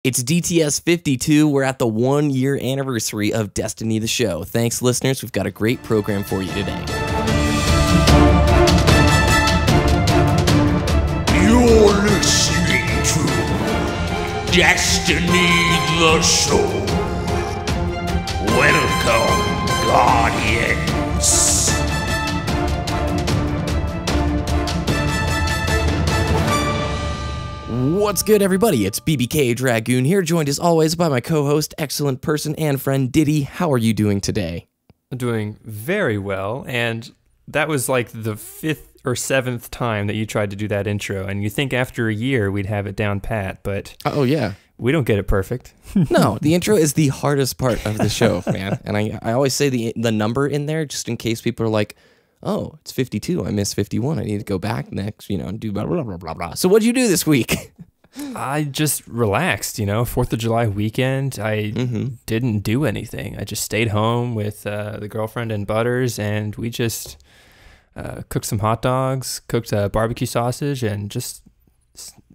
It's DTS 52. We're at the 1-year anniversary of Destiny the Show. Thanks, listeners. We've got a great program for you today. You're listening to Destiny the Show. Welcome, Guardians. What's good, everybody? It's BBKDRAGOON here, joined as always by my co-host, excellent person and friend, Ditty. How are you doing today? I'm doing very well, and that was like the 5th or 7th time that you tried to do that intro, and you think after a year we'd have it down pat, but oh yeah, we don't get it perfect. No, the intro is the hardest part of the show, man. And I always say the number in there just in case people are like, oh, it's 52. I missed 51. I need to go back next, and do blah, blah, blah, blah, blah. So what'd you do this week? I just relaxed, 4th of July weekend. I didn't do anything. I just stayed home with the girlfriend and Butters, and we just cooked some hot dogs, cooked barbecue sausage, and just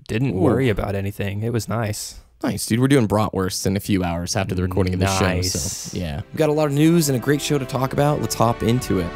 didn't worry about anything. It was nice. Nice, dude. We're doing bratwurst in a few hours after the recording of the show. So, yeah. We've got a lot of news and a great show to talk about. Let's hop into it.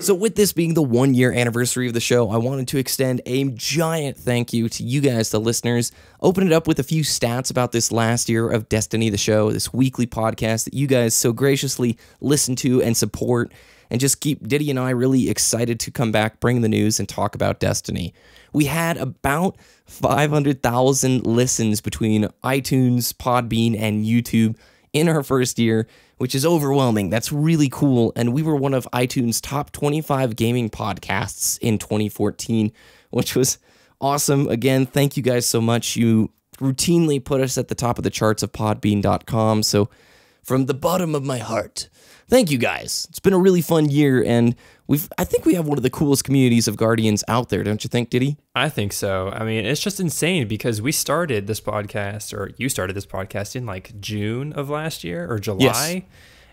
So with this being the 1-year anniversary of the show, I wanted to extend a giant thank you to you guys, the listeners. Open it up with a few stats about this last year of Destiny the Show, this weekly podcast that you guys so graciously listen to and support, and just keep Ditty and I really excited to come back, bring the news, and talk about Destiny. We had about 500,000 listens between iTunes, Podbean, and YouTube in our first year, which is overwhelming. That's really cool. And we were one of iTunes' top 25 gaming podcasts in 2014, which was awesome. Again, thank you guys so much. You routinely put us at the top of the charts of podbean.com. So from the bottom of my heart, thank you guys. It's been a really fun year, and I think we have one of the coolest communities of Guardians out there, don't you think, Ditty? I think so. I mean, it's just insane because we started this podcast, or you started this podcast in like June of last year or July. Yes.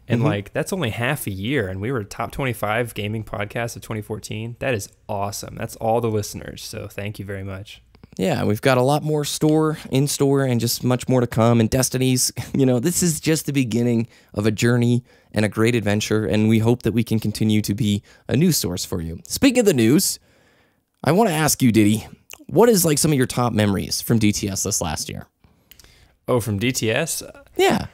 And like that's only half a year, and we were top 25 gaming podcast of 2014. That is awesome. That's all the listeners. So thank you very much. Yeah, we've got a lot more in store and just much more to come. And Destiny's, this is just the beginning of a journey and a great adventure, and we hope that we can continue to be a news source for you. Speaking of the news, I want to ask you, Ditty, what is like some of your top memories from DTS this last year? Oh, from DTS? Yeah.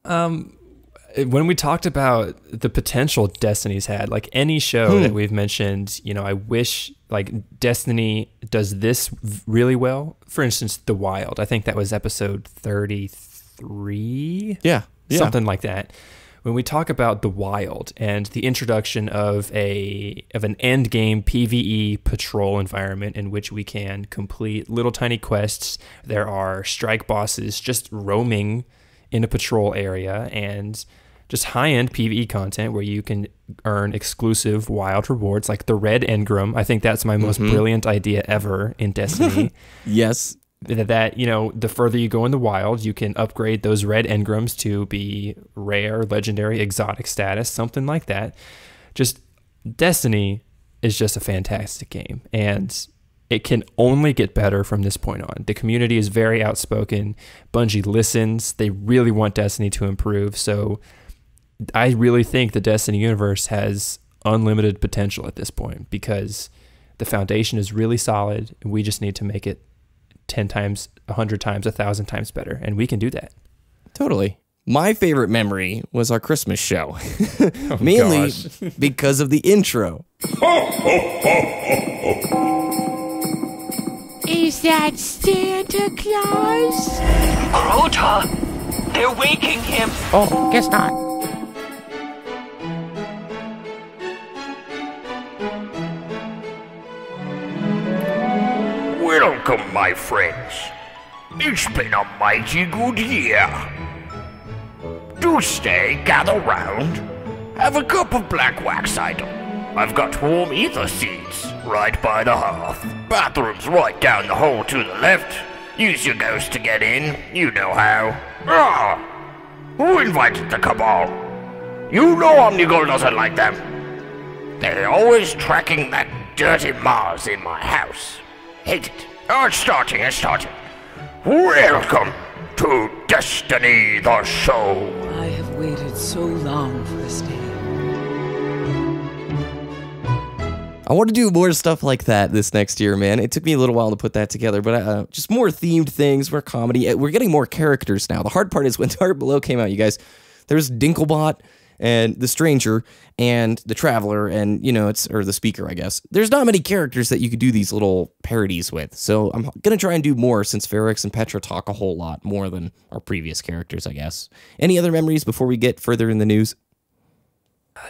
When we talked about the potential Destiny's had, like any show that we've mentioned, I wish like Destiny does this really well. For instance, The Wild. I think that was episode 33. Yeah. Something like that. When we talk about The Wild and the introduction of an end game PvE patrol environment in which we can complete little tiny quests, there are strike bosses just roaming in a patrol area, and just high-end PvE content where you can earn exclusive wild rewards like the red engram. I think that's my most brilliant idea ever in Destiny. Yes. That, the further you go in the wild, you can upgrade those red engrams to be rare, legendary, exotic status, something like that. Just Destiny is just a fantastic game, and it can only get better from this point on. The community is very outspoken. Bungie listens. They really want Destiny to improve. So I really think the Destiny universe has unlimited potential at this point because the foundation is really solid. We just need to make it 10 times, 100 times, 1,000 times better. And we can do that. Totally. My favorite memory was our Christmas show. Mainly because of the intro. Is that Santa Claus? Crota! They're waking him! Oh, guess not. Welcome, my friends. It's been a mighty good year. Do stay, gather round, have a cup of black wax cider. I've got warm ether seeds right by the hearth. Bathroom's right down the hall to the left. Use your ghost to get in, you know how. Who invited the cabal? You know Omnigul doesn't like them. They're always tracking that dirty Mars in my house. Hate it. Oh, it's starting. Welcome to Destiny the Show. I have waited so long for this day. I want to do more stuff like that this next year, man. It took me a little while to put that together, but just more themed things, more comedy. We're getting more characters now. The hard part is when Dark Below came out, you guys, there's Dinklebot and the Stranger and the Traveler and, or the Speaker, I guess. There's not many characters that you could do these little parodies with. So I'm going to try and do more since Ferrix and Petra talk a whole lot more than our previous characters, I guess. Any other memories before we get further in the news?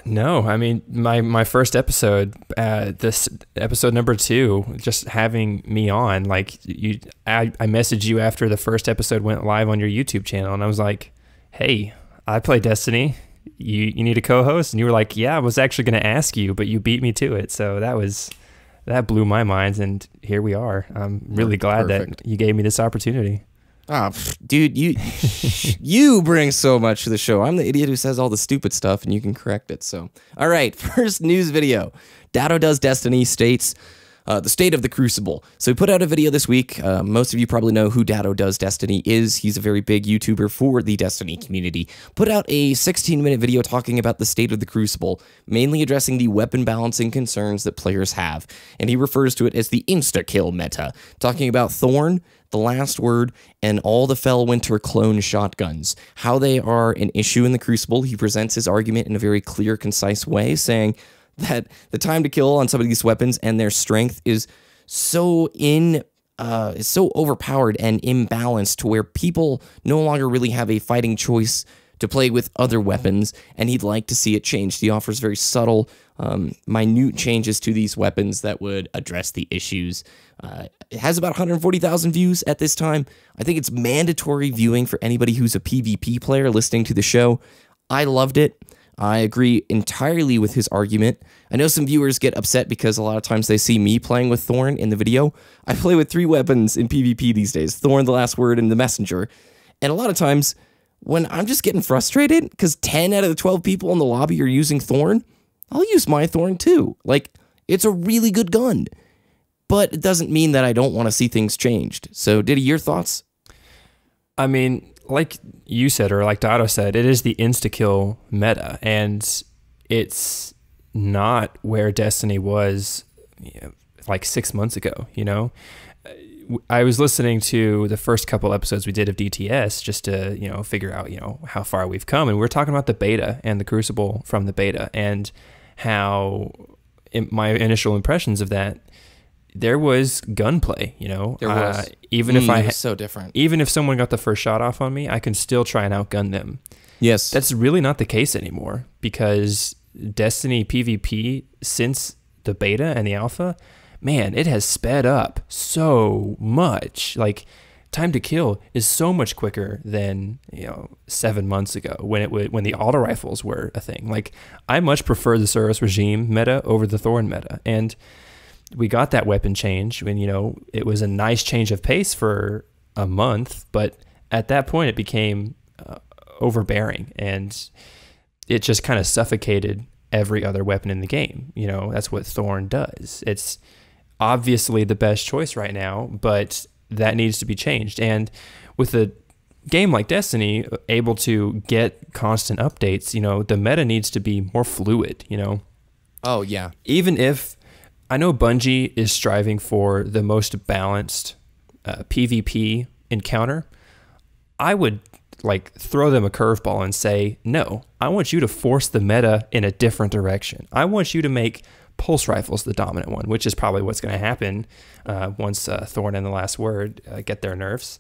No, I mean, my first episode, this episode number 2, just having me on, like, I messaged you after the first episode went live on your YouTube channel, and I was like, hey, I play Destiny. You need a co-host? And you were like, yeah, I was actually going to ask you, but you beat me to it. So that blew my mind, and here we are. I'm really glad that you gave me this opportunity. Oh, dude, you bring so much to the show. I'm the idiot who says all the stupid stuff, and you can correct it. So, all right, first news video. Dado Does Destiny states the state of the Crucible. So we put out a video this week. Most of you probably know who Dado Does Destiny is. He's a very big YouTuber for the Destiny community. Put out a 16-minute video talking about the state of the Crucible, mainly addressing the weapon balancing concerns that players have. And he refers to it as the insta-kill meta, talking about Thorn, the Last Word, and all the Fellwinter clone shotguns. How they are an issue in the Crucible. He presents his argument in a very clear, concise way, saying that the time to kill on some of these weapons and their strength is so overpowered and imbalanced to where people no longer really have a fighting choice to play with other weapons, and he'd like to see it changed. He offers very subtle, minute changes to these weapons that would address the issues. It has about 140,000 views at this time. I think it's mandatory viewing for anybody who's a PvP player listening to the show. I loved it. I agree entirely with his argument. I know some viewers get upset because a lot of times they see me playing with Thorn in the video. I play with 3 weapons in PvP these days, Thorn, the Last Word, and the Messenger. And a lot of times when I'm just getting frustrated because 10 out of the 12 people in the lobby are using Thorn, I'll use my Thorn too. Like, it's a really good gun. But it doesn't mean that I don't want to see things changed. So, Ditty, your thoughts? I mean, like you said, or like Dado said, it is the insta-kill meta, and it's not where Destiny was like 6 months ago, I was listening to the first couple episodes we did of DTS just to, figure out, how far we've come, and we were talking about the beta and the Crucible from the beta, and how my initial impressions of that, there was gunplay, There was. Even if it was so different. Even if someone got the first shot off on me, I can still try and outgun them. Yes. That's really not the case anymore, because Destiny PvP, since the beta and the alpha, man, it has sped up so much. Like, time to kill is so much quicker than 7 months ago when the auto rifles were a thing. Like, I much prefer the Service Regime meta over the Thorn meta, and we got that weapon change when, it was a nice change of pace for a month, but at that point it became overbearing, and it just kind of suffocated every other weapon in the game. That's what Thorn does. It's obviously the best choice right now, but that needs to be changed. And with a game like Destiny able to get constant updates, the meta needs to be more fluid, Oh, yeah. Even if I know Bungie is striving for the most balanced PvP encounter, I would throw them a curveball and say, no, I want you to force the meta in a different direction. I want you to make pulse rifles the dominant one, which is probably what's going to happen once Thorn and the Last Word get their nerfs.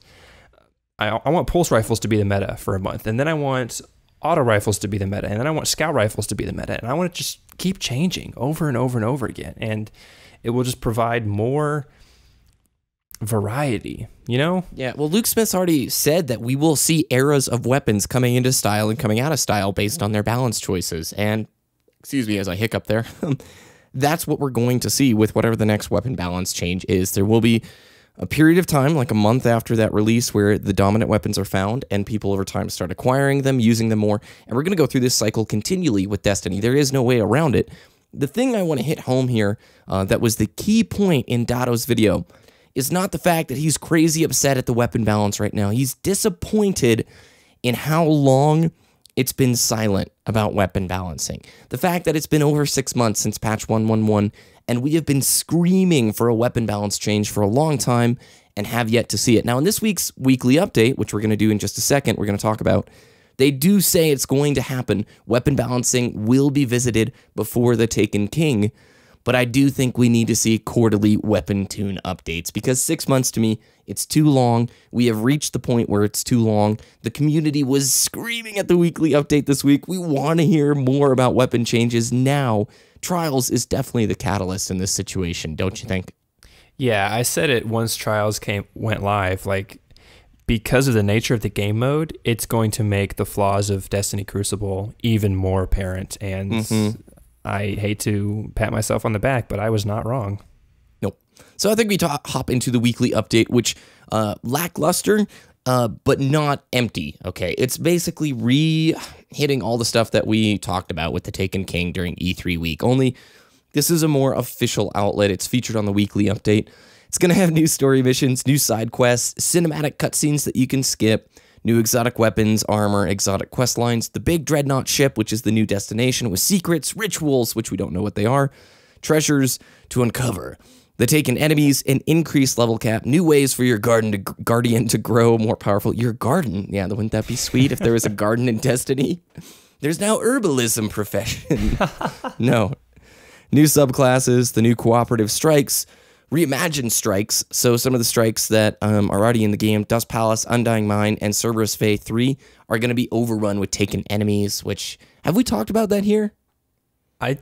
I want pulse rifles to be the meta for a month, and then I want auto rifles to be the meta, and then I want scout rifles to be the meta, and I want to just keep changing over and over and over again, and it will just provide more variety, Yeah, well, Luke Smith's already said that we will see eras of weapons coming into style and coming out of style based on their balance choices, and, excuse me as I hiccup there, that's what we're going to see with whatever the next weapon balance change is. There will be a period of time, like a month after that release, where the dominant weapons are found and people over time start acquiring them, using them more. And we're going to go through this cycle continually with Destiny. There is no way around it. the thing I want to hit home here that was the key point in Dato's video is not the fact that he's crazy upset at the weapon balance right now. He's disappointed in how long it's been silent about weapon balancing. The fact that it's been over 6 months since patch 111, and we have been screaming for a weapon balance change for a long time and have yet to see it. Now, in this week's weekly update, which we're going to do in just a second, we're going to talk about, they do say it's going to happen. Weapon balancing will be visited before the Taken King, but I do think we need to see quarterly weapon tune updates because 6 months to me, it's too long. We have reached the point where it's too long. The community was screaming at the weekly update this week. We want to hear more about weapon changes now. Trials is definitely the catalyst in this situation, don't you think? Yeah, I said it once Trials went live, like, because of the nature of the game mode, it's going to make the flaws of Destiny Crucible even more apparent, and I hate to pat myself on the back, but I was not wrong. Nope. So I think we hop into the weekly update, which lackluster, but not empty, okay? It's basically re-hitting all the stuff that we talked about with the Taken King during E3 week, only this is a more official outlet. It's featured on the weekly update. It's going to have new story missions, new side quests, cinematic cutscenes that you can skip, new exotic weapons, armor, exotic quest lines, the big Dreadnought ship, which is the new destination, with secrets, rituals, which we don't know what they are, treasures to uncover, the taken enemies, an increased level cap, new ways for your guardian to grow more powerful. Your garden? Yeah, wouldn't that be sweet if there was a garden in Destiny? There's now herbalism profession. No. New subclasses, the new cooperative strikes, reimagined strikes, so some of the strikes that are already in the game, Dust Palace, Undying Mine, and Cerberus Fae 3 are going to be overrun with taken enemies, which, have we talked about that here? I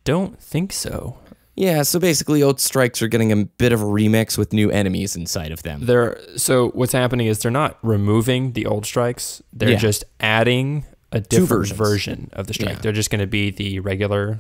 don't think so. Yeah, so basically old strikes are getting a bit of a remix with new enemies inside of them. So what's happening is they're not removing the old strikes, they're just adding a different version of the strike. Yeah. They're just going to be the regular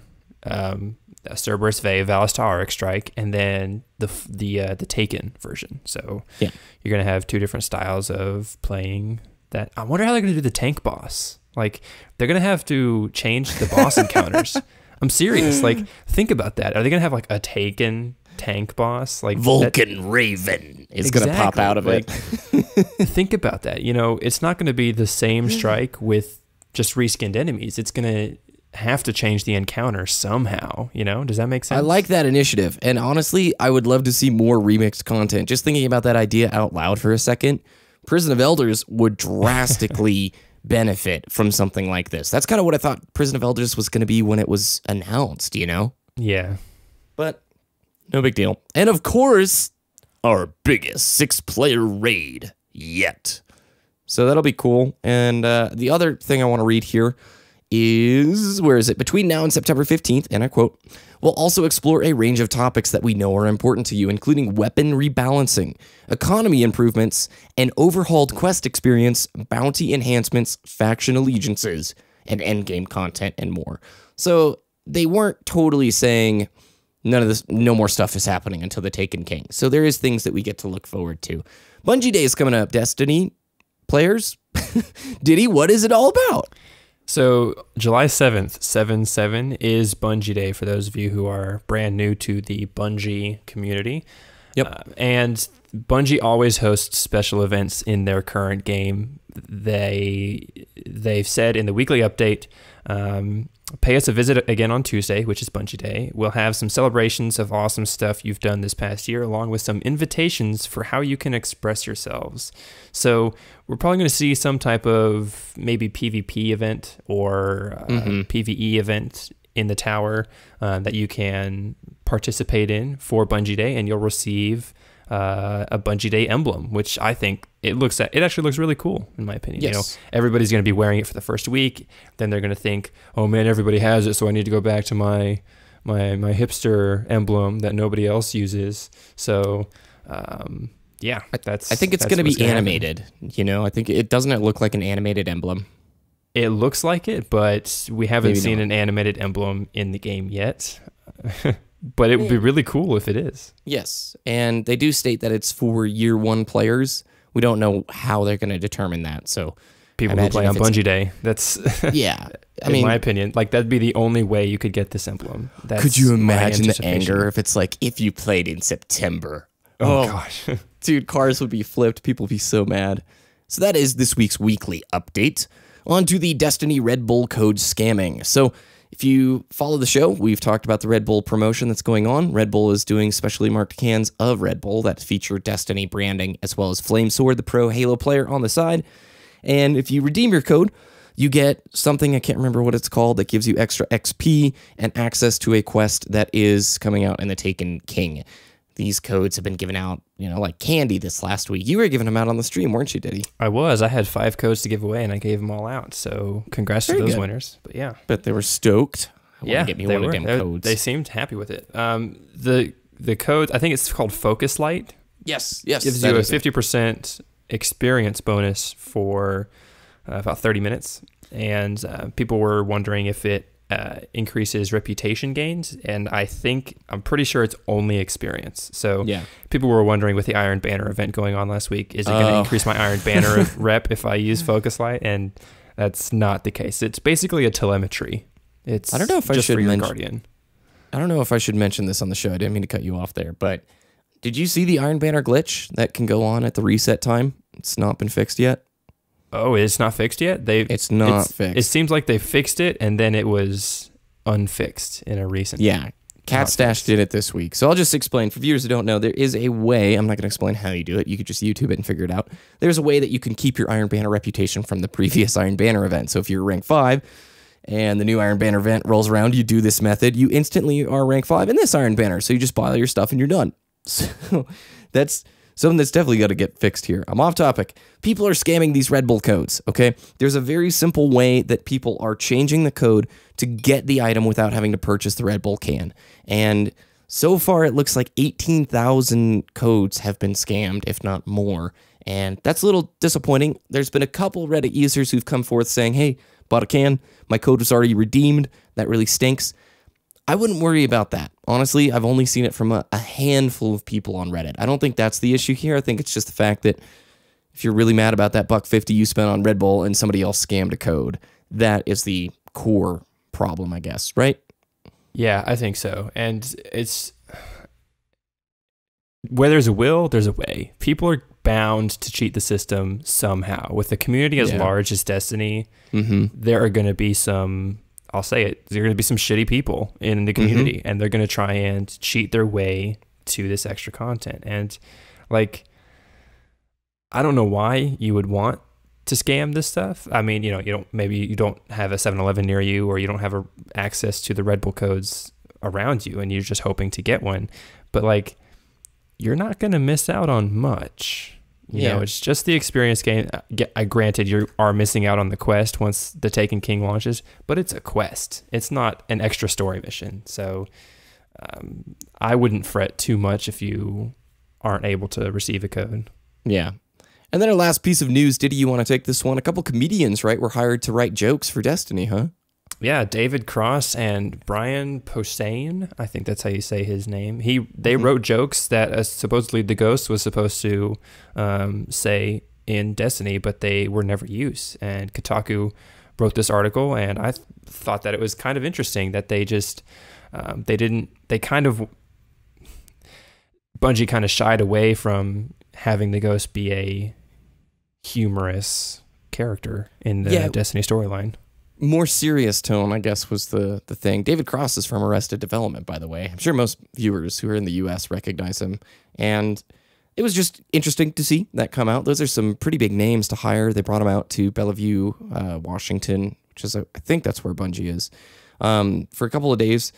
Cerberus Fae Valistaric strike, and then the Taken version. So you're going to have two different styles of playing that. I wonder how they're going to do the tank boss. Like, they're going to have to change the boss encounters. I'm serious. Like, think about that. Are they going to have like a Taken tank boss? Like Vulcan Raven is going to pop out of it. Think about that. You know, it's not going to be the same strike with just reskinned enemies. It's going to have to change the encounter somehow, you know? Does that make sense? I like that initiative, and honestly, I would love to see more remixed content. Just thinking about that idea out loud for a second, Prison of Elders would drastically benefit from something like this. That's kind of what I thought Prison of Elders was going to be when it was announced, you know? Yeah. But no big deal. And of course, our biggest 6-player raid yet. So that'll be cool. And the other thing I want to read here is, where is it? Between now and September 15th, and I quote, we'll also explore a range of topics that we know are important to you, including weapon rebalancing, economy improvements, an overhauled quest experience, bounty enhancements, faction allegiances, and endgame content, and more. So they weren't totally saying none of this, no more stuff is happening until the Taken King. So there is things that we get to look forward to. Bungie Day is coming up, Destiny players. Ditty, what is it all about? So July 7th, 7/7, is Bungie Day for those of you who are brand new to the Bungie community. Yep. And Bungie always hosts special events in their current game. They've said in the weekly update, pay us a visit again on Tuesday, which is Bungie Day. We'll have some celebrations of awesome stuff you've done this past year, along with some invitations for how you can express yourselves. So we're probably going to see some type of maybe PvP event or PvE event in the tower that you can participate in for Bungie Day, and you'll receive a Bungie Day emblem, which I think it actually looks really cool, in my opinion. Yes. You know, everybody's going to be wearing it for the first week. Then they're going to think, oh man, everybody has it, so I need to go back to my hipster emblem that nobody else uses. So, yeah, I think it's going to be animated. You know, I think it doesn't look like an animated emblem. It looks like it, but we haven't seen an animated emblem in the game yet. But it would be really cool if it is. Yes, and they do state that it's for year one players. We don't know how they're going to determine that, so people who play on Bungie Day. That's yeah. I in mean, my opinion, like that'd be the only way you could get this emblem. That's could you my imagine the anticipation. anger if it's like if you played in September? Oh gosh, dude, cars would be flipped. People would be so mad. So that is this week's weekly update. On to the Destiny Red Bull code scamming. So if you follow the show, we've talked about the Red Bull promotion that's going on. Red Bull is doing specially marked cans of Red Bull that feature Destiny branding, as well as Flame Sword, the pro Halo player, on the side. And if you redeem your code, you get something, I can't remember what it's called, that gives you extra XP and access to a quest that is coming out in the Taken King. These codes have been given out, like candy this last week. You were giving them out on the stream, weren't you, Ditty? I was. I had 5 codes to give away, and I gave them all out. So congrats to those winners. But yeah, bet they were stoked. Get me one of them codes. They seemed happy with it. The code, I think it's called Focus Light. Yes, gives you a 50% experience bonus for about 30 minutes, and people were wondering if it increases reputation gains, and I'm pretty sure it's only experience. So yeah, people were wondering with the Iron Banner event going on last week, is it going to increase my Iron Banner rep if I use Focus Light? And that's not the case. It's basically a telemetry. It's I don't know if I should mention Guardian. I don't know if I should mention this on the show. I didn't mean to cut you off there, but did you see the Iron Banner glitch that can go on at the reset time? It's not been fixed yet. Oh, it's not fixed yet? It's not fixed. It seems like they fixed it, and then it was unfixed in a recent... Yeah, Cat Stash did it this week. So I'll just explain. For viewers who don't know, there is a way, I'm not going to explain how you do it. You could just YouTube it and figure it out. There's a way that you can keep your Iron Banner reputation from the previous Iron Banner event. So if you're rank 5, and the new Iron Banner event rolls around, you do this method, you instantly are rank 5 in this Iron Banner. So you just buy all your stuff and you're done. So that's... something that's definitely got to get fixed here. I'm off topic. People are scamming these Red Bull codes, okay? There's a very simple way that people are changing the code to get the item without having to purchase the Red Bull can. And so far, it looks like 18,000 codes have been scammed, if not more. And that's a little disappointing. There's been a couple Reddit users who've come forth saying, hey, bought a can. My code was already redeemed. That really stinks. I wouldn't worry about that. Honestly, I've only seen it from a handful of people on Reddit. I don't think that's the issue here. I think it's just the fact that if you're really mad about that $1.50 you spent on Red Bull and somebody else scammed a code, that is the core problem, I guess, right? Yeah, I think so. And it's... where there's a will, there's a way. People are bound to cheat the system somehow. With a community as large as Destiny, there are going to be some... I'll say it, there are going to be some shitty people in the community, and they're going to try and cheat their way to this extra content. And like, I don't know why you would want to scam this stuff. I mean, maybe you don't have a 7-Eleven near you, or you don't have access to the Red Bull codes around you, and you're just hoping to get one. But like, you're not going to miss out on much. You know, it's just the experience game. Granted, you are missing out on the quest once the Taken King launches, but it's a quest. It's not an extra story mission. So I wouldn't fret too much if you aren't able to receive a code. Yeah. And then our last piece of news, Ditty, you want to take this one? A couple comedians, right, were hired to write jokes for Destiny, huh? Yeah, David Cross and Brian Posehn, I think that's how you say his name. They wrote jokes that supposedly the Ghost was supposed to say in Destiny, but they were never used. And Kotaku wrote this article, and I thought that it was kind of interesting that they just Bungie kind of shied away from having the Ghost be a humorous character in the Destiny storyline. More serious tone, I guess, was the thing. David Cross is from Arrested Development, by the way. I'm sure most viewers who are in the U.S. recognize him. And it was just interesting to see that come out. Those are some pretty big names to hire. They brought him out to Bellevue, Washington, which is, I think that's where Bungie is, for a couple of days,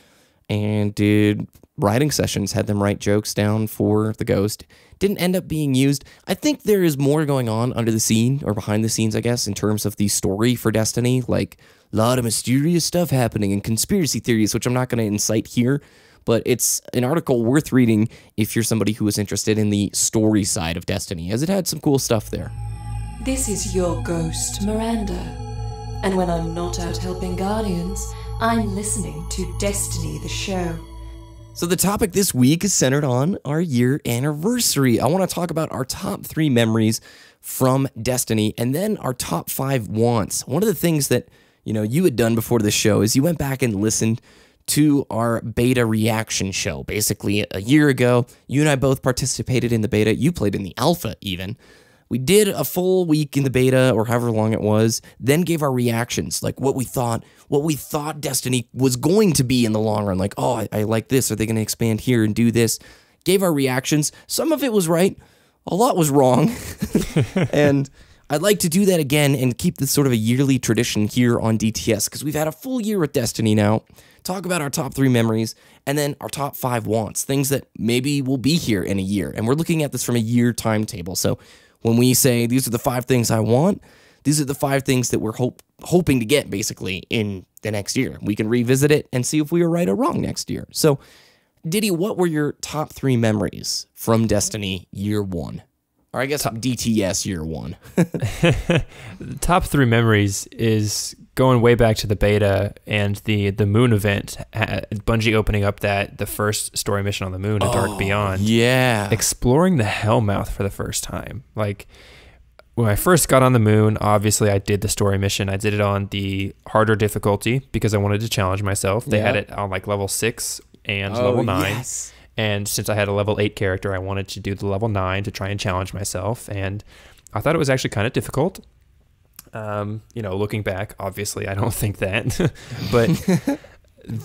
and did writing sessions, had them write jokes down for the Ghost. Didn't end up being used. I think there is more going on under the scene, or behind the scenes, I guess, in terms of the story for Destiny. Like, a lot of mysterious stuff happening and conspiracy theories, which I'm not going to incite here. But it's an article worth reading if you're somebody who is interested in the story side of Destiny, as it had some cool stuff there. This is your Ghost, Miranda. And when I'm not out helping Guardians, I'm listening to Destiny the show. So the topic this week is centered on our year anniversary. I want to talk about our top 3 memories from Destiny and then our top 5 wants. One of the things that, you had done before the show is you went back and listened to our beta reaction show. Basically, a year ago, you and I both participated in the beta. You played in the alpha even. We did a full week in the beta or however long it was, then gave our reactions, like what we thought Destiny was going to be in the long run. Like, oh, I like this. Are they going to expand here and do this? Gave our reactions. Some of it was right. A lot was wrong. And I'd like to do that again and keep this sort of a yearly tradition here on DTS because we've had a full year with Destiny now. Talk about our top 3 memories and then our top 5 wants, things that maybe will be here in a year. And we're looking at this from a year timetable. So when we say these are the 5 things I want, these are the 5 things that we're hoping to get basically in the next year. We can revisit it and see if we were right or wrong next year. So, Ditty, what were your top 3 memories from Destiny year 1? Or I guess DTS year 1. The top 3 memories is going way back to the beta and the moon event, Bungie opening up the first story mission on the moon, A Dark Beyond. Yeah. Exploring the Hellmouth for the first time. Like, when I first got on the moon, obviously I did the story mission. I did it on the harder difficulty because I wanted to challenge myself. They had it on like level 6 and level 9. Yes. And since I had a level 8 character, I wanted to do the level 9 to try and challenge myself. And I thought it was actually kind of difficult. Looking back, obviously, I don't think that. But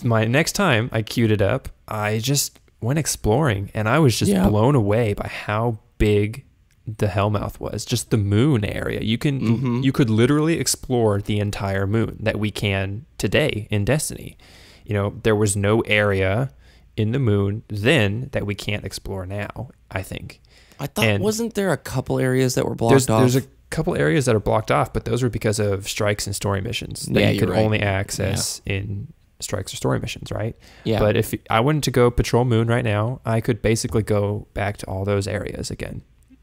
my next time I queued it up, I just went exploring. And I was just blown away by how big the Hellmouth was. Just the moon area. You could literally explore the entire moon that we can today in Destiny. There was no area in the moon then that we can't explore now, I think. I thought, wasn't there a couple areas that were blocked off? There's a couple areas that are blocked off, but those were because of strikes and story missions that you could only access in strikes or story missions, right? Yeah. But if I wanted to go patrol moon right now, I could basically go back to all those areas again.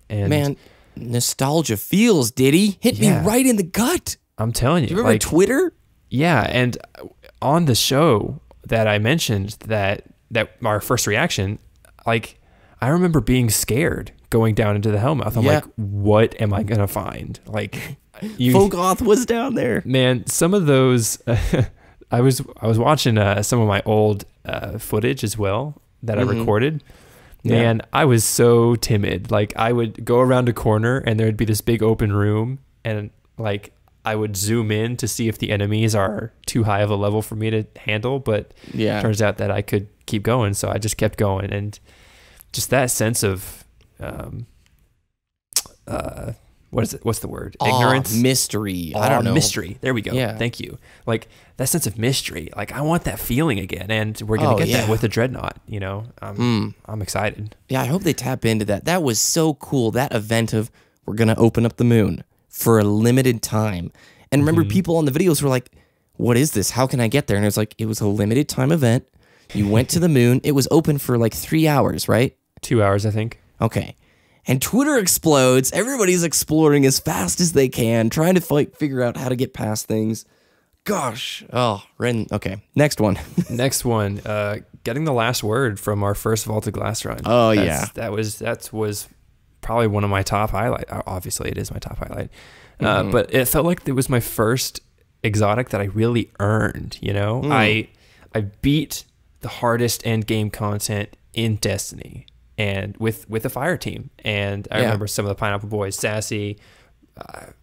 And man, nostalgia feels, Ditty. Hit me right in the gut. I'm telling you. Do you remember Twitter? Yeah, and on the show that I mentioned that our first reaction, like, I remember being scared going down into the Hellmouth. I'm like, what am I gonna find? Like, Fogoth was down there. Man, some of those. I was watching some of my old footage as well that I recorded. Man, I was so timid. Like, I would go around a corner and there would be this big open room, and like I would zoom in to see if the enemies are too high of a level for me to handle. But it turns out that I could keep going, so I just kept going, and just that sense of what's the word? Ignorance, mystery. I don't know. Mystery. There we go. Yeah. Thank you. Like, that sense of mystery. Like, I want that feeling again, and we're gonna get that with the Dreadnought. I'm excited. Yeah, I hope they tap into that. That was so cool. That event of we're gonna open up the moon for a limited time. And remember, people on the videos were like, "What is this? How can I get there?" And it was a limited time event. You went to the moon. It was open for like 3 hours, right? 2 hours, I think. Okay. And Twitter explodes. Everybody's exploring as fast as they can, trying to figure out how to get past things. Gosh. Oh, Ren. Okay. Next one. Next one. Getting the last word from our first Vaulted Glass run. Oh, That was probably one of my top highlights. Obviously, it is my top highlight. But it felt like it was my first exotic that I really earned, I beat the hardest end game content in Destiny, and with a fire team. And I remember some of the Pineapple Boys, Sassy.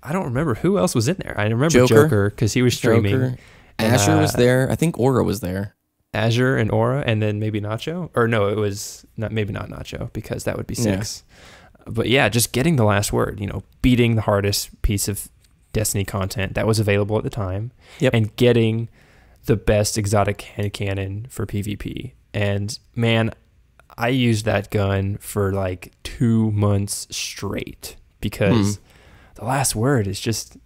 I don't remember who else was in there. I remember Joker because he was streaming. Azure was there. I think Aura was there. Azure and Aura, and then maybe Nacho. Or no, it was not Nacho, because that would be 6. But yeah, just getting the last word, beating the hardest piece of Destiny content that was available at the time, and getting the best exotic hand cannon for PvP. And man, I used that gun for like 2 months straight because the last word is just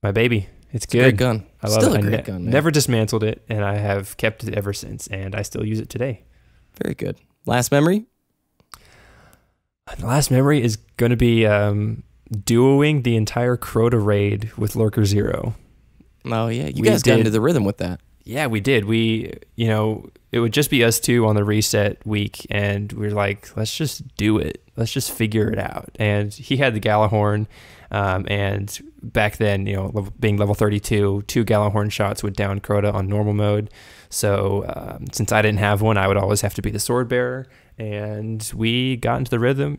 my baby. It's good. A great gun. I love it. A great gun, man. Never dismantled it, and I have kept it ever since, and I still use it today. Very good. Last memory? The last memory is going to be duoing the entire Crota raid with Lurker Zero. Oh, yeah. You guys got into the rhythm with that. Yeah, we did. It would just be us two on the reset week, and we were like, let's just do it. Let's just figure it out. And he had the Galahorn, and back then, being level 32, 2 Galahorn shots would down Crota on normal mode. So since I didn't have one, I would always have to be the sword bearer, and we got into the rhythm.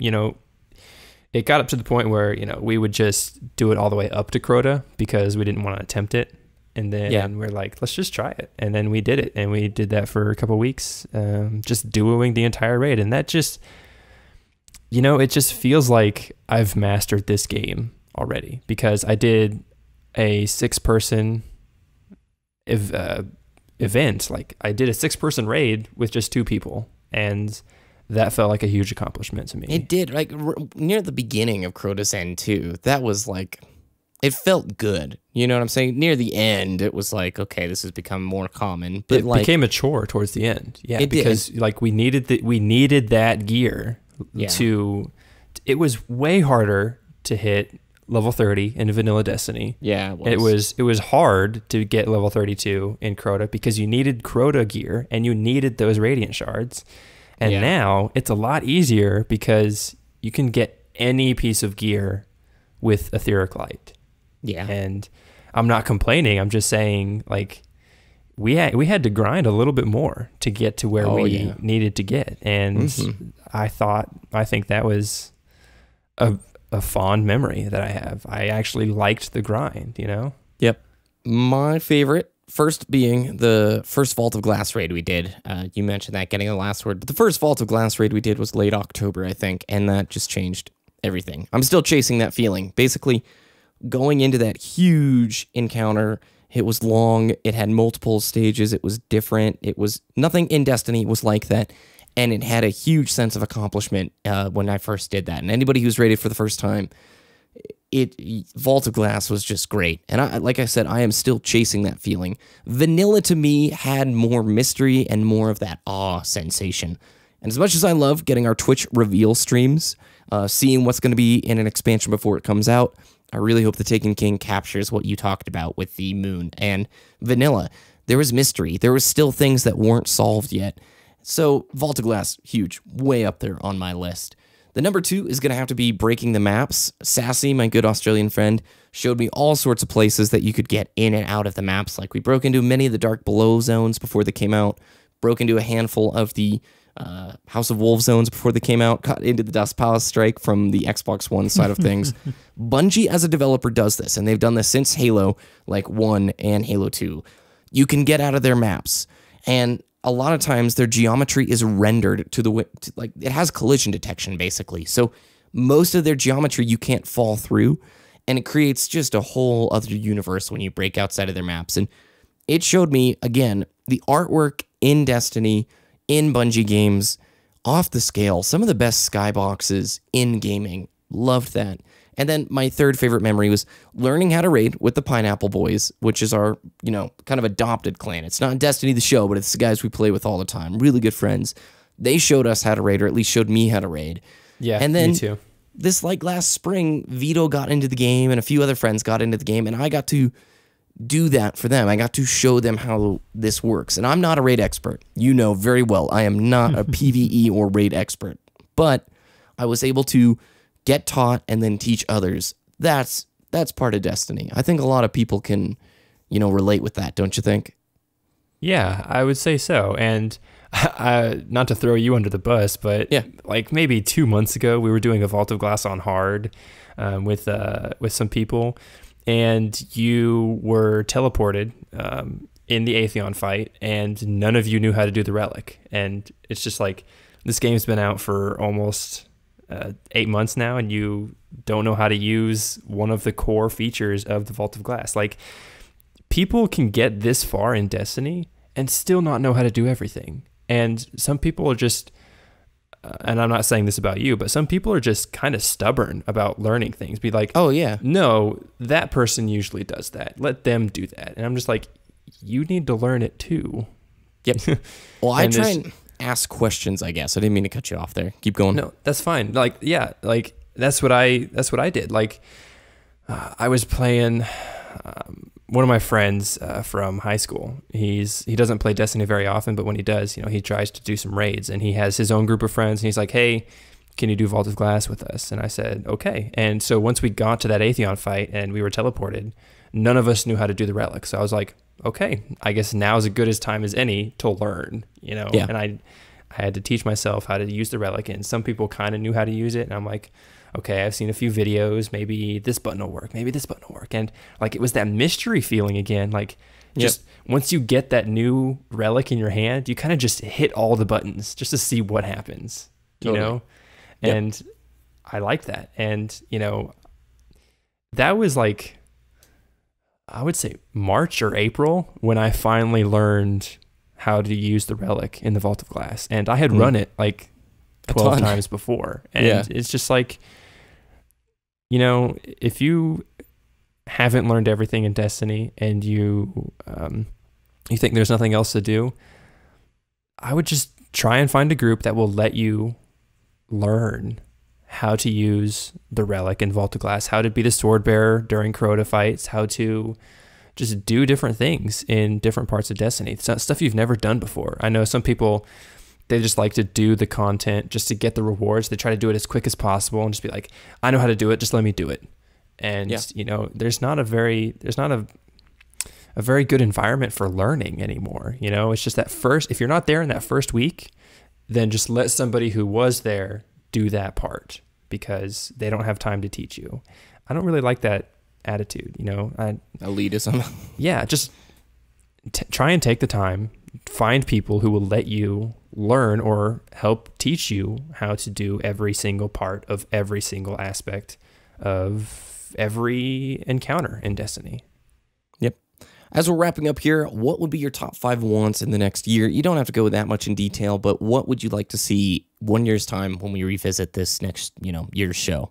It got up to the point where, we would just do it all the way up to Crota because we didn't want to attempt it. And then we're like, let's just try it. And then we did it. And we did that for a couple of weeks, just duoing the entire raid. And that just, it just feels like I've mastered this game already because I did a 6-person event. Like I did a 6-person raid with just 2 people. And that felt like a huge accomplishment to me. It did. Like near the beginning of Crota's End too, that was like, it felt good. You know what I'm saying? Near the end, it was like, okay, this has become more common. But it became a chore towards the end. Yeah, it because did. Like we needed that gear to. It was way harder to hit level 30 in Vanilla Destiny. Yeah, it was hard to get level 32 in Crota because you needed Crota gear and you needed those Radiant Shards. And now it's a lot easier because you can get any piece of gear with Etheric Light. Yeah. And I'm not complaining. I'm just saying, like, we had to grind a little bit more to get to where we needed to get. And I think that was a fond memory that I have. I actually liked the grind, Yep. My favorite, first being the first Vault of Glass raid we did. You mentioned that, getting the last word. But the first Vault of Glass raid we did was late October, I think. And that just changed everything. I'm still chasing that feeling. Basically, going into that huge encounter, it was long, it had multiple stages, it was different, it was nothing in Destiny was like that, and it had a huge sense of accomplishment when I first did that. And anybody who's rated for the first time, Vault of Glass was just great. And like I said, I am still chasing that feeling. Vanilla to me had more mystery and more of that awe sensation. And as much as I love getting our Twitch reveal streams, seeing what's going to be in an expansion before it comes out, I really hope the Taken King captures what you talked about with the moon and Vanilla. There was mystery. There was still things that weren't solved yet. So Vault of Glass, huge, way up there on my list. The number 2 is going to have to be breaking the maps. Sassy, my good Australian friend, showed me all sorts of places that you could get in and out of the maps. Like we broke into many of the Dark Below zones before they came out, broke into a handful of the House of Wolves zones before they came out, got into the Dust Palace Strike from the Xbox One side of things. Bungie as a developer does this, and they've done this since Halo, like 1 and Halo 2. You can get out of their maps, and a lot of times their geometry is rendered like it has collision detection basically. So most of their geometry you can't fall through, and it creates just a whole other universe when you break outside of their maps. And it showed me again the artwork in Destiny, in Bungie games, off the scale. Some of the best skyboxes in gaming. Loved that. And then my third favorite memory was learning how to raid with the Pineapple Boys, which is our, kind of adopted clan. It's not Destiny the show, but it's the guys we play with all the time. Really good friends. They showed us how to raid, or at least showed me how to raid. Yeah, and then me too. This last spring, Vito got into the game and a few other friends got into the game, and I got to do that for them. I got to show them how this works. And I'm not a raid expert. You know very well I am not a PvE or raid expert. But I was able to get taught and then teach others. That's part of Destiny. I think a lot of people can, relate with that, don't you think? Yeah, I would say so. And not to throw you under the bus, but like maybe 2 months ago, we were doing a Vault of Glass on hard with some people, and you were teleported in the Atheon fight, and none of you knew how to do the relic. And it's just like, this game's been out for almost 8 months now, and you don't know how to use one of the core features of the Vault of Glass. Like, people can get this far in Destiny and still not know how to do everything. And some people are just, and I'm not saying this about you, but some people are just kind of stubborn about learning things. Be like, oh yeah, no, that person usually does that. Let them do that. And I'm just like, you need to learn it too. Yep. Well, I try and ask questions, I guess. I didn't mean to cut you off there. Keep going. No, that's fine. Like, yeah, like that's what I did. Like, I was playing one of my friends from high school, he doesn't play Destiny very often, but when he does, he tries to do some raids, and he has his own group of friends, and he's like, hey, can you do Vault of Glass with us? And I said, okay. And so once we got to that Atheon fight and we were teleported, none of us knew how to do the relic. So I was like, okay, I guess now is as good as time as any to learn, Yeah. And I had to teach myself how to use the relic, and some people kind of knew how to use it. And I'm like, okay, I've seen a few videos, maybe this button will work, maybe this button will work. And like, it was that mystery feeling again. Like just once you get that new relic in your hand, you kind of just hit all the buttons just to see what happens, And I liked that. And, that was like, I would say March or April when I finally learned how to use the relic in the Vault of Glass. And I had run it like 12 times before. And it's just like, if you haven't learned everything in Destiny and you think there's nothing else to do, I would just try and find a group that will let you learn how to use the relic in Vault of Glass, how to be the sword bearer during Crota fights, how to just do different things in different parts of Destiny. It's not stuff you've never done before. I know some people, they just like to do the content just to get the rewards. They try to do it as quick as possible and just be like, I know how to do it, just let me do it. And there's not a very good environment for learning anymore. It's just that first, if you're not there in that first week, then just let somebody who was there do that part because they don't have time to teach you. I don't really like that attitude, Elitism. Yeah, just try and take the time, find people who will let you learn or help teach you how to do every single part of every single aspect of every encounter in Destiny. Yep. As we're wrapping up here, what would be your top 5 wants in the next year? You don't have to go that much in detail, but what would you like to see 1 year's time when we revisit this next, year's show?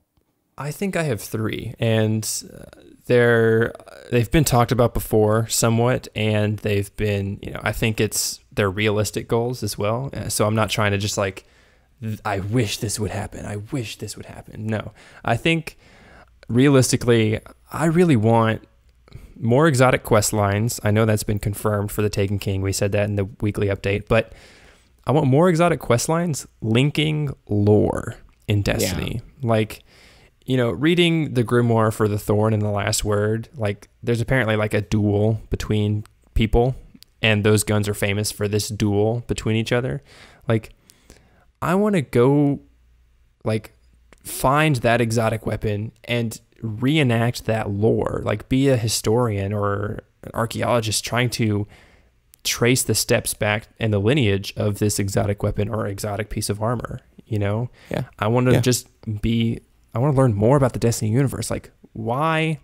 I think I have 3, and they've been talked about before somewhat, and they've been, I think they're realistic goals as well. So I'm not trying to just like, I wish this would happen. I wish this would happen. No, I think realistically, I really want more exotic quest lines. I know that's been confirmed for the Taken King. We said that in the weekly update, but I want more exotic quest lines linking lore in Destiny. Yeah. Like, reading the grimoire for the Thorn and the Last Word, like there's apparently like a duel between people, and those guns are famous for this duel between each other. Like, I want to go like find that exotic weapon and reenact that lore, like be a historian or an archaeologist trying to trace the steps back and the lineage of this exotic weapon or exotic piece of armor. I want to I want to learn more about the Destiny universe. Like why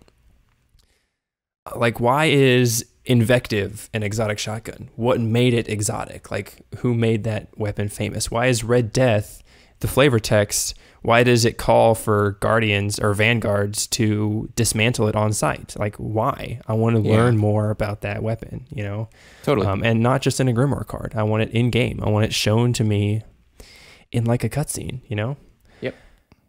is Invective an exotic shotgun? What made it exotic? Like who made that weapon famous? Why is Red Death, the flavor text, why does it call for Guardians or Vanguards to dismantle it on site? Like, why? I want to learn more about that weapon, Totally. And not just in a Grimoire card. I want it in game. I want it shown to me in like a cutscene, Yep.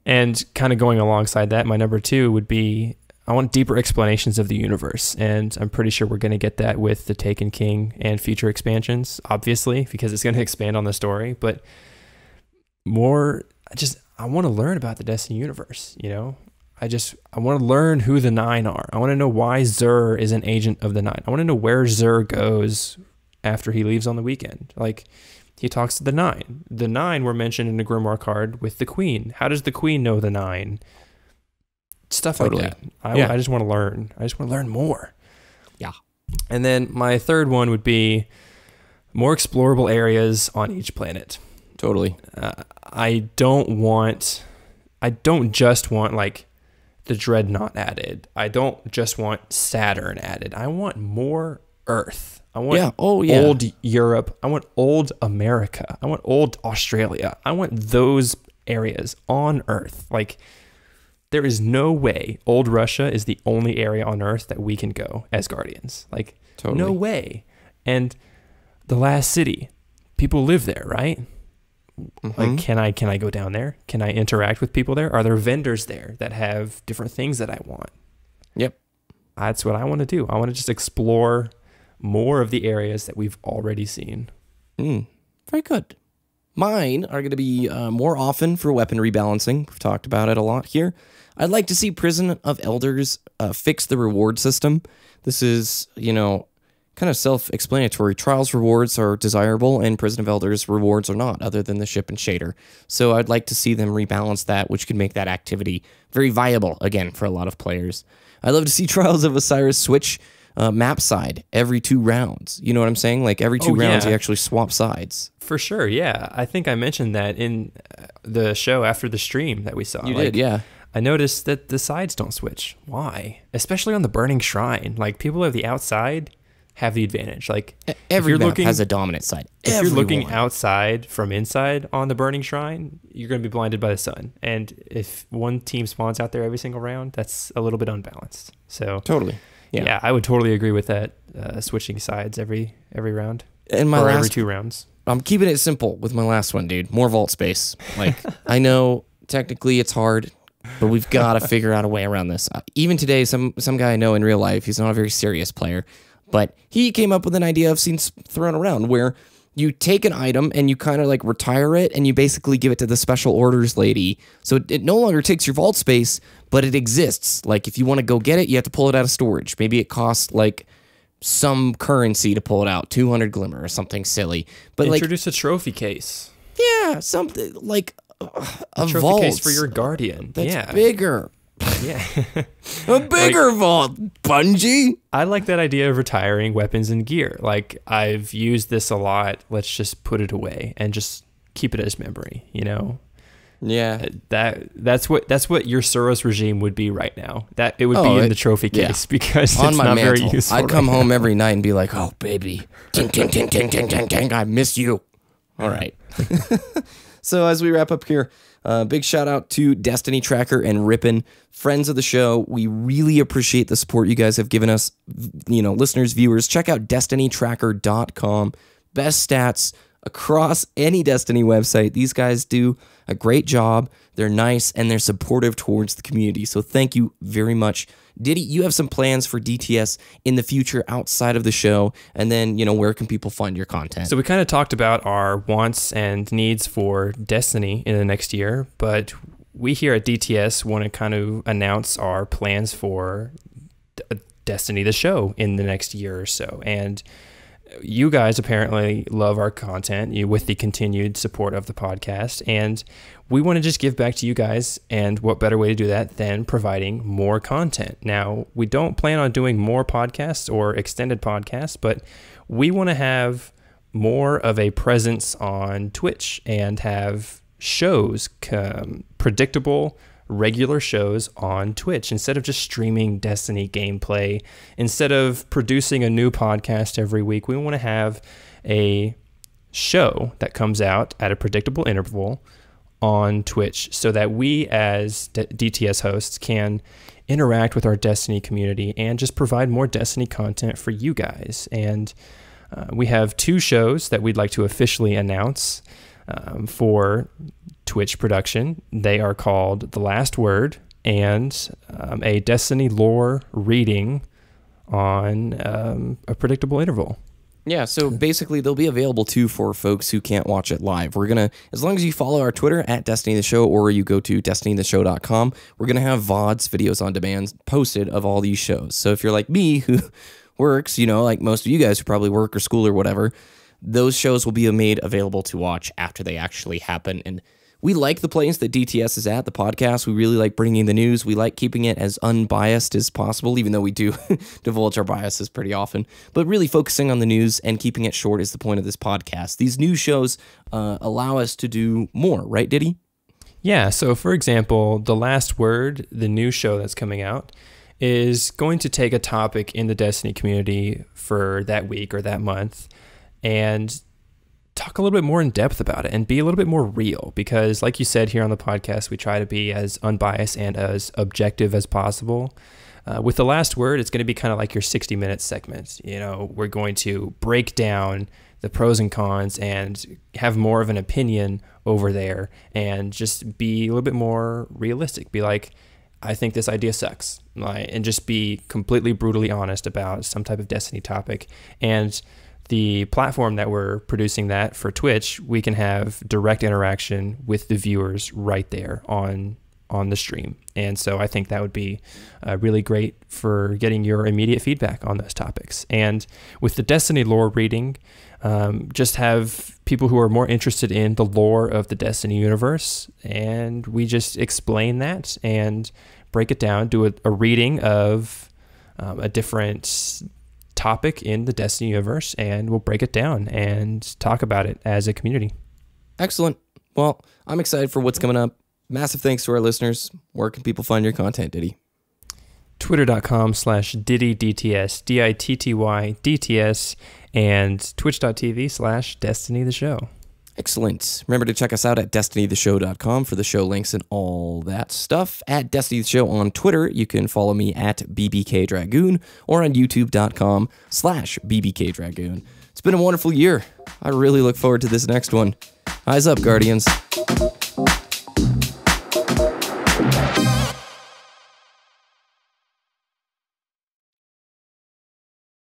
And kind of going alongside that, my number 2 would be, I want deeper explanations of the universe. And I'm pretty sure we're going to get that with the Taken King and future expansions, obviously, because it's going to expand on the story. But I want to learn about the Destiny universe, I want to learn who the Nine are. I want to know why Xur is an agent of the Nine. I want to know where Xur goes after he leaves on the weekend. Like, he talks to the Nine. The Nine were mentioned in the Grimoire card with the Queen. How does the Queen know the Nine? Stuff like that. I just want to learn. I just want to learn more. Yeah. And then my third one would be more explorable areas on each planet. Totally. I don't just want like the Dreadnought added. I don't just want Saturn added. I want more Earth. I want old Europe. I want old America. I want old Australia. I want those areas on Earth. Like, there is no way old Russia is the only area on Earth that we can go as Guardians. Like, totally. No way. And the last city, people live there, right? Mm-hmm. Like, can I go down there? Can I interact with people there? Are there vendors there that have different things that I want? Yep. that's what I want to do. I want to just explore more of the areas that we've already seen. Very good. Mine are going to be more often for weapon rebalancing. We've talked about it a lot here. I'd like to see Prison of Elders fix the reward system. This is, kind of self-explanatory. Trials rewards are desirable, and Prison of Elders rewards are not, other than the ship and shader. So I'd like to see them rebalance that, which could make that activity very viable, again, for a lot of players. I'd love to see Trials of Osiris switch map side every 2 rounds. You know what I'm saying? Like every 2 rounds, you actually swap sides. For sure, yeah. I think I mentioned that in the show after the stream that we saw. You did, yeah. I noticed that the sides don't switch. Why? Especially on the Burning Shrine. Like, people of the outside have the advantage. Like, every map has a dominant side. If you're looking outside from inside on the Burning Shrine, you're going to be blinded by the sun. And if one team spawns out there every single round, that's a little bit unbalanced. So totally. Yeah, I would totally agree with that, switching sides every round. And every 2 rounds. I'm keeping it simple with my last one, dude. More vault space. Like, I know technically it's hard, but we've got to figure out a way around this. Even today, some guy I know in real life, he's not a very serious player, but he came up with an idea I've seen thrown around where you take an item and you kind of like retire it and you basically give it to the special orders lady. So it no longer takes your vault space, but it exists. Like, if you want to go get it, you have to pull it out of storage. Maybe it costs like some currency to pull it out, 200 glimmer or something silly. But introduce a trophy case. Yeah, something like a trophy vault case for your guardian. That's bigger. Yeah. A bigger vault, Bungie. I like that idea of retiring weapons and gear. Like, I've used this a lot. Let's just put it away and just keep it as memory, Yeah. That's what your Soros regime would be right now. That it would be in the trophy case because on it's my not mantle, very useful. I'd come home every night and be like, "Oh, baby, ting ting ting ting ting ting ting, I miss you." All right. So as we wrap up here, big shout out to Destiny Tracker and Rippin', friends of the show. We really appreciate the support you guys have given us, listeners, viewers. Check out destinytracker.com. Best stats across any Destiny website. These guys do a great job. They're nice and they're supportive towards the community. So thank you very much. Ditty, you have some plans for DTS in the future outside of the show, and then, where can people find your content? So we kind of talked about our wants and needs for Destiny in the next year, but we here at DTS want to kind of announce our plans for Destiny the show in the next year or so. And you guys apparently love our content with the continued support of the podcast, and we want to just give back to you guys, and what better way to do that than providing more content. Now, we don't plan on doing more podcasts or extended podcasts, but we want to have more of a presence on Twitch and have shows, predictable, regular shows on Twitch instead of just streaming Destiny gameplay. Instead of producing a new podcast every week, we want to have a show that comes out at a predictable interval on Twitch so that we as DTS hosts can interact with our Destiny community and just provide more Destiny content for you guys. And we have 2 shows that we'd like to officially announce for Twitch production. They are called The Last Word and a Destiny lore reading on a predictable interval. Yeah, so basically they'll be available too for folks who can't watch it live. We're going to, as long as you follow our Twitter at Destiny the Show or you go to destinytheshow.com, we're going to have VODs, videos on demand, posted of all these shows. So if you're like me who works, like most of you guys who probably work or school or whatever, those shows will be made available to watch after they actually happen. And we like the place that DTS is at, the podcast. We really like bringing the news. We like keeping it as unbiased as possible, even though we do divulge our biases pretty often. But really focusing on the news and keeping it short is the point of this podcast. These news shows allow us to do more, right, Ditty? Yeah, so for example, The Last Word, the new show that's coming out, is going to take a topic in the Destiny community for that week or that month and talk a little bit more in depth about it and be a little bit more real, because like you said here on the podcast, we try to be as unbiased and as objective as possible. With The Last Word, it's going to be kind of like your 60-minute segment. We're going to break down the pros and cons and have more of an opinion over there and just be a little bit more realistic. Be like, I think this idea sucks, and just be completely brutally honest about some type of Destiny topic. And the platform that we're producing that for Twitch, we can have direct interaction with the viewers right there on the stream. And so I think that would be really great for getting your immediate feedback on those topics. And with the Destiny lore reading, just have people who are more interested in the lore of the Destiny universe, and we just explain that and break it down, do a reading of a different topic in the Destiny universe, and we'll break it down and talk about it as a community. Excellent. Well, I'm excited for what's coming up. Massive thanks to our listeners. Where can people find your content, Ditty? Twitter.com/DittyDTS, DITTY-DTS, and twitch.tv/Destiny the Show. Excellent. Remember to check us out at destinytheshow.com for the show links and all that stuff. At Destiny the Show on Twitter, you can follow me at BBKDRAGOON or on youtube.com/BBKDRAGOON. It's been a wonderful year. I really look forward to this next one. Eyes up, Guardians.